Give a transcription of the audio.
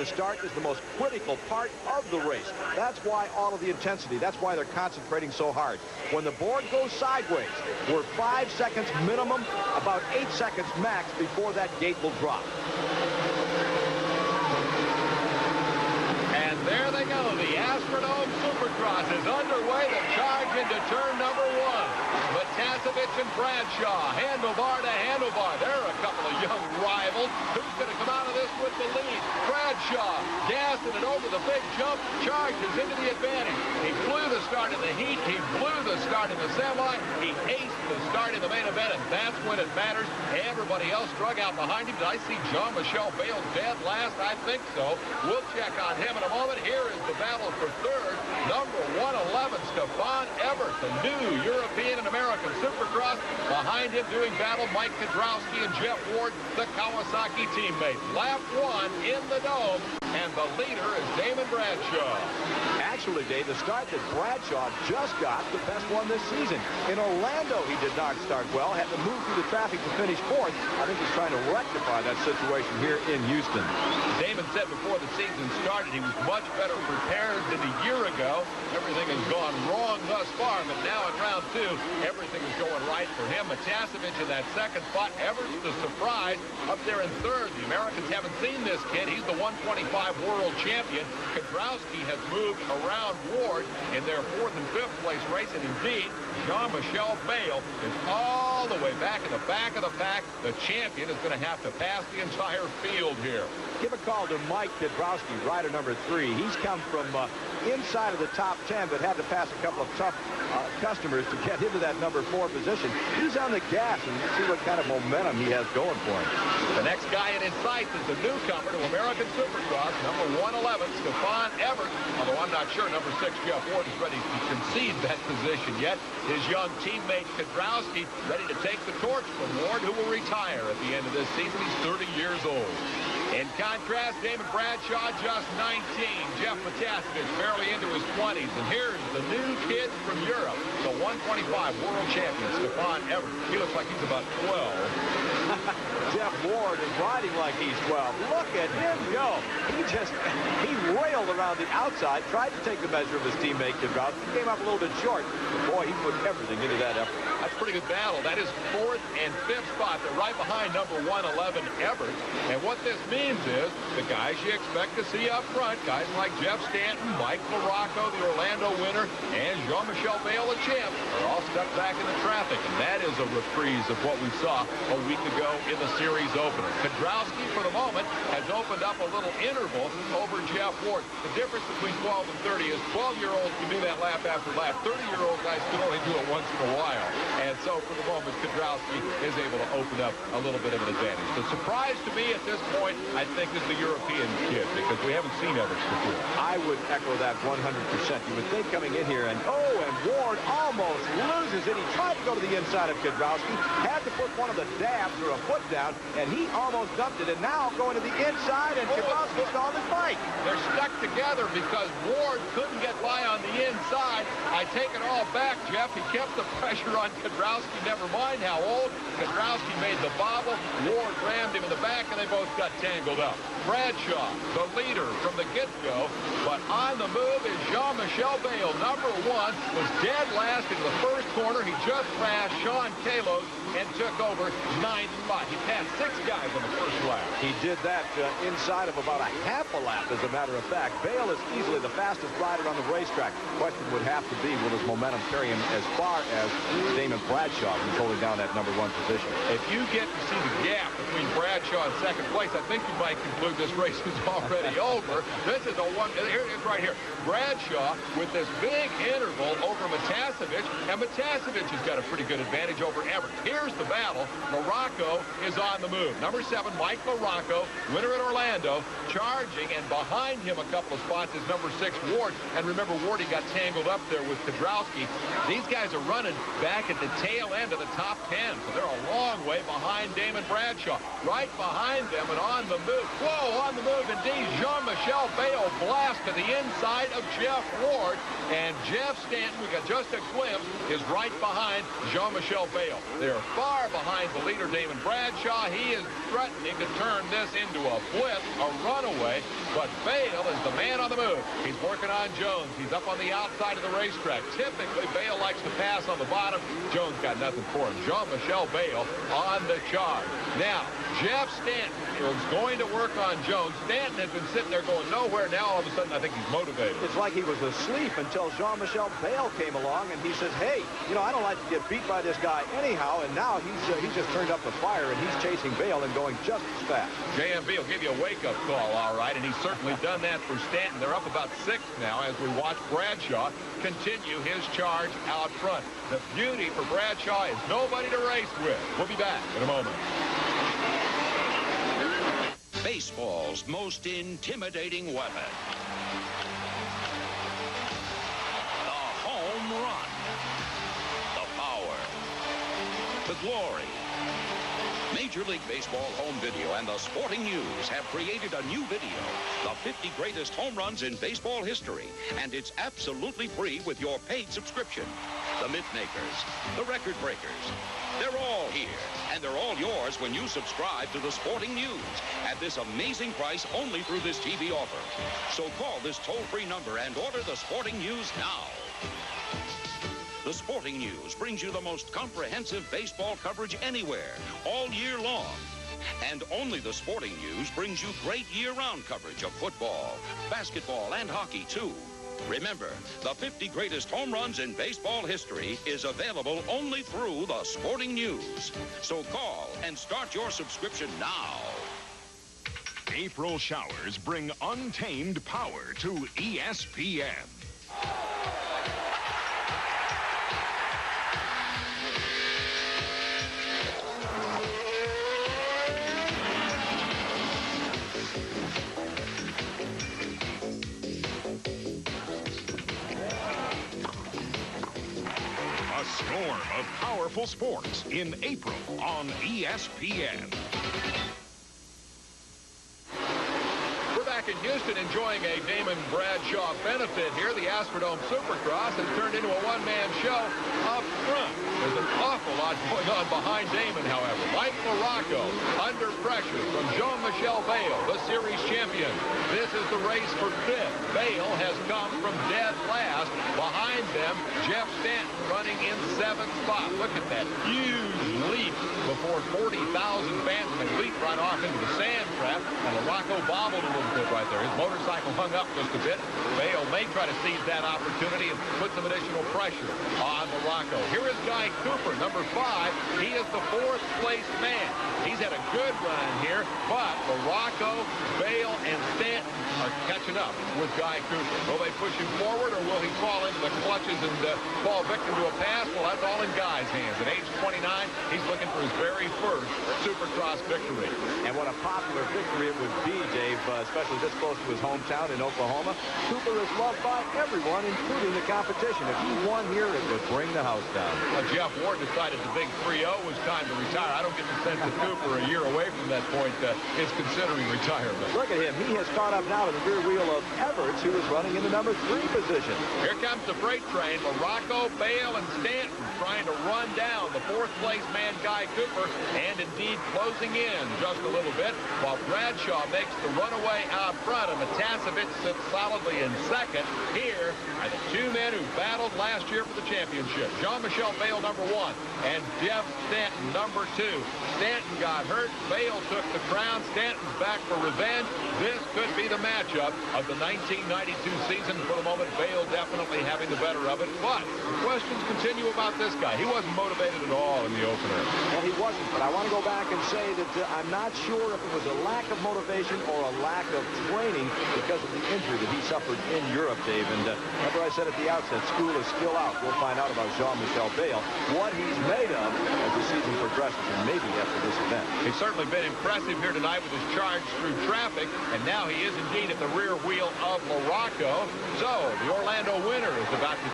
the start is the most critical part of the race. That's why all of the intensity, that's why they're concentrating so hard. When the board goes sideways, we're 5 seconds minimum, about 8 seconds max before that gate will drop. And there they go. The Astrodome Supercross is underway. The charge into turn number 1. Matasevich and Bradshaw, handlebar to handlebar. They're a couple of young rivals. Who's going to come out of this with the lead? Bradshaw gassing it over the big jump, charges into the advantage. He blew the start in the heat. He blew the start in the semi. He aced the start in the main event, and that's when it matters. Everybody else drug out behind him. Did I see Jean-Michel Bale dead last? I think so. We'll check on him in a moment. Here is the battle for third. Number 111, Stefan Everett, the new European and American Supercross. Behind him doing battle, Mike Kudrowski and Jeff Ward, the Kawasaki teammates. Lap 1 in the dome, and the leader is Damon Bradshaw. Actually, Dave, the start that Bradshaw just got, the best one this season. In Orlando, he did not start well, had to move through the traffic to finish fourth. I think he's trying to rectify that situation here in Houston. Damon said before the season started he was much better prepared than a year ago. Everything has gone wrong thus far, but now in round 2, everything is going right for him. Matasevich in that second spot. Everett's the surprise up there in third. The Americans haven't seen this kid. He's the 125 world champion. Kudrowski has moved around Ward in their 4th and 5th place race, and indeed, Jean-Michel Bale is all the way back in the back of the pack. The champion is going to have to pass the entire field here. Give a call to Mike Kudrowski, rider number 3. He's come from inside of the top 10, but had to pass a couple of tough customers to get into that number 4 position. He's on the gas, and you see what kind of momentum he has going for him. The next guy in his sights is the newcomer to American Supercross, number 111, Stefan Everett. Although I'm not sure number 6, Jeff Ward, is ready to concede that position yet. His young teammate Kudrowski ready to take the torch from Ward, who will retire at the end of this season. He's 30 years old. In contrast, Damon Bradshaw, just 19. Jeff Matasevich, barely into his 20s. And here's the new kid from Europe, the 125 world champion, Stefan Everett. He looks like he's about 12. Jeff Ward is riding like he's 12. Look at him go. He railed around the outside, tried to take the measure of his teammate Kudrowski. Came up a little bit short. But boy, he put everything into that effort. That's a pretty good battle. That is 4th and 5th spot. They're right behind number 111, Everett. And what this means is the guys you expect to see up front, guys like Jeff Stanton, Mike LaRocco, the Orlando winner, and Jean-Michel Bale, the champ, are all stuck back in the traffic. And that is a reprise of what we saw a week ago in the series opener. Kudrowski, for the moment, has opened up a little interval over Jeff Ward. The difference between 12 and 30 is 12-year-olds can do that lap after lap. 30-year-old guys can only do it once in a while. And so, for the moment, Kudrowski is able to open up a little bit of an advantage. The surprise to me at this point, I think, is the European kid, because we haven't seen Everett before. I would echo that 100%. You would think coming in here, and Ward almost loses it. He tried to go to the inside of Kudrowski, had to put one of the dabs or a foot down, and he almost dumped it. And now going to the inside, and Kudrowski's on his bike. They're stuck together because Ward couldn't get by on the inside. I take it all back, Jeff. He kept the pressure on Kudrowski, never mind how old. Kudrowski made the bobble. Ward rammed him in the back, and they both got tangled up. Bradshaw, the leader from the get-go, but on the move is Jean-Michel Bale. Number 1 was dead last in the first corner. He just passed Sean Kalos and took over 9th spot. He passed 6 guys on the first lap. He did that inside of about a half a lap, as a matter of fact. Bale is easily the fastest rider on the racetrack. The question would have to be, will his momentum carry him as far as Damon Bradshaw, who's holding down that number 1 position? If you get to see the gap between Bradshaw and second place, I think you might conclude this race is already over. This is a one. Here it is right here. Bradshaw with this big interval over Matasevich, and Matasevich has got a pretty good advantage over Everett. Here's the battle. LaRocco is on the move. Number 7, Mike LaRocco, winner in Orlando, charging, and behind Behind him a couple of spots is number 6, Ward. And remember, Ward, he got tangled up there with Kedrowski. These guys are running back at the tail end of the top 10. So they're a long way behind Damon Bradshaw. Right behind them and on the move. Whoa, on the move indeed. Jean-Michel Bayle blast to the inside of Jeff Ward. And Jeff Stanton, we got just a glimpse, is right behind Jean-Michel Bayle. They're far behind the leader, Damon Bradshaw. He is threatening to turn this into a blitz, a runaway. But Bayle is the man on the move. He's working on Jones. He's up on the outside of the racetrack. Typically, Bayle likes to pass on the bottom. Jones got nothing for him. Jean-Michel Bayle on the charge. Now, Jeff Stanton is going to work on Jones. Stanton has been sitting there going nowhere. Now, all of a sudden, I think he's motivated. It's like he was asleep until Jean-Michel Bayle came along, and he says, hey, you know, I don't like to get beat by this guy anyhow, and now he's just turned up the fire, and he's chasing Bayle and going just as fast. JMV will give you a wake-up call, all right, and he's certainly done that for Stanton. They're up about 6 now as we watch Bradshaw continue his charge out front. The beauty for Bradshaw is nobody to race with. We'll be back in a moment. Baseball's most intimidating weapon. The home run. The power. The glory. Major League Baseball Home Video and the Sporting News have created a new video, the 50 greatest home runs in baseball history, and it's absolutely free with your paid subscription. The myth makers, the record breakers, they're all here, and they're all yours when you subscribe to the Sporting News at this amazing price only through this TV offer. So call this toll-free number and order the Sporting News now. The Sporting News brings you the most comprehensive baseball coverage anywhere, all year long. And only the Sporting News brings you great year-round coverage of football, basketball, and hockey, too. Remember, the 50 greatest home runs in baseball history is available only through the Sporting News. So call and start your subscription now. April showers bring untamed power to ESPN. A storm of powerful sports in April on ESPN. We're back in Houston enjoying a Damon Bradshaw benefit here. The Astrodome Supercross has turned into a one-man show up front. There's an awful lot going on behind Damon, however. Mike Morocco under pressure from Jean-Michel Bayle, the series champion. This is the race for 5th. Bayle has come from dead last. Behind them, Jeff Stanton running in 7th spot. Look at that huge leap before 40,000 fans. And they leap right off into the sand trap. And Morocco bobbled a little bit right there. His motorcycle hung up just a bit. Bayle may try to seize that opportunity and put some additional pressure on Morocco. Here is Guy Cooper, number 5. He is the 4th place man. He's had a good run here, but Morocco, Bayle, and Stanton are catching up with Guy Cooper. Will they push him forward, or will he fall into the clutches and fall victim to a pass? Well, that's all in Guy's hands. At age 29, he's looking for his very first Supercross victory. And what a popular victory it would be, Dave, especially this close to his hometown in Oklahoma. Cooper is loved by everyone, including the competition. If he won here, it would bring the house down. Jeff Ward decided the big 3-0 was time to retire. I don't get the sense that Cooper, a year away from that point, is considering retirement. Look at him. He has caught up now to the rear wheel of Everts, who is running in the number 3 position. Here comes the freight train. Morocco, Bayle, and Stanton trying to run down the 4th place man, Guy Cooper, and indeed closing in just a little bit, while Bradshaw makes the runaway out front, and Matasevich sits solidly in 2nd. Here are the 2 men who battled last year for the championship. Jean-Michel Bayle, number 1, and Jeff Stanton, number 2. Stanton got hurt. Bayle took the crown. Stanton's back for revenge. This could be the matchup of the 1992 season. For the moment, Bayle definitely having the better of it. But the questions continue about this guy. He wasn't motivated at all in the opener. Well, he wasn't, but I want to go back and say that I'm not sure if it was a lack of motivation or a lack of training because of the injury that he suffered in Europe, Dave. And remember I said at the outset, school is still out. We'll find out about Jean-Michel Bayle, what he's made of as the season progresses, and maybe after this event. He's certainly been impressive here tonight with his charge through traffic, and now he is indeed at the rear wheel of LaRocco. So the Orlando winner is about to